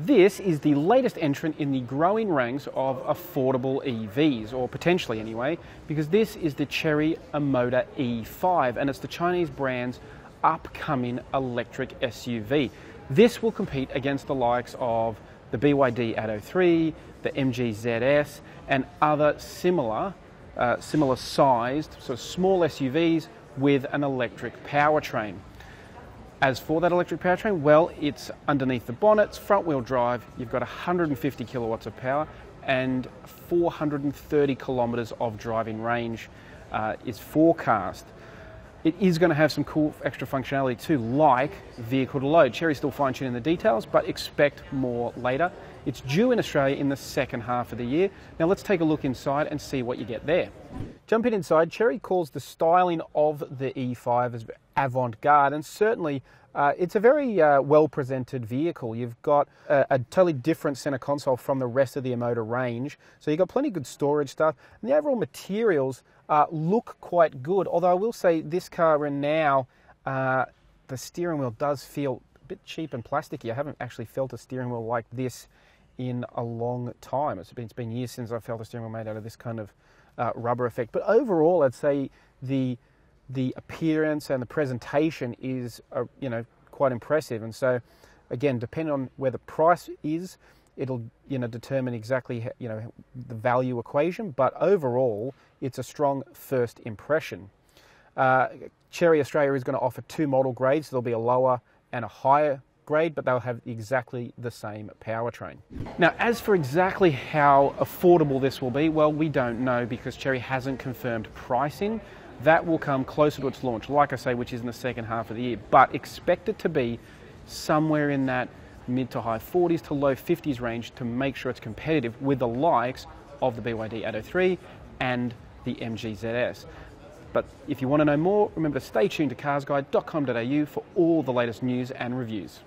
This is the latest entrant in the growing ranks of affordable EVs, or potentially anyway, because this is the Chery Omoda E5, and it's the Chinese brand's upcoming electric SUV. This will compete against the likes of the BYD Atto 3, the MG ZS, and other similar sized, sort of small SUVs with an electric powertrain. As for that electric powertrain, well, it's underneath the bonnet, it's front-wheel drive, you've got 150 kilowatts of power and 430 kilometres of driving range is forecast. It is going to have some cool extra functionality too, like vehicle to load. Chery's still fine-tuning the details, but expect more later. It's due in Australia in the second half of the year. Now let's take a look inside and see what you get there. Jumping inside, Chery calls the styling of the E5 as avant-garde, and certainly it's a very well-presented vehicle. You've got a totally different center console from the rest of the Omoda range, so you've got plenty of good storage stuff, and the overall materials look quite good, although I will say this car and now, the steering wheel does feel a bit cheap and plasticky. I haven't actually felt a steering wheel like this in a long time. It's been years since I felt a steering wheel made out of this kind of rubber effect. But overall, I'd say the appearance and the presentation is quite impressive. And so, again, depending on where the price is, it'll determine exactly the value equation. But overall, it's a strong first impression. Chery Australia is going to offer two model grades. There'll be a lower and a higher grade, but they'll have exactly the same powertrain. Now, as for exactly how affordable this will be, well, we don't know because Chery hasn't confirmed pricing. That will come closer to its launch, like I say, which is in the second half of the year, but expect it to be somewhere in that mid to high 40s to low 50s range to make sure it's competitive with the likes of the BYD Atto 3 and the MG ZS. But if you want to know more, remember to stay tuned to carsguide.com.au for all the latest news and reviews.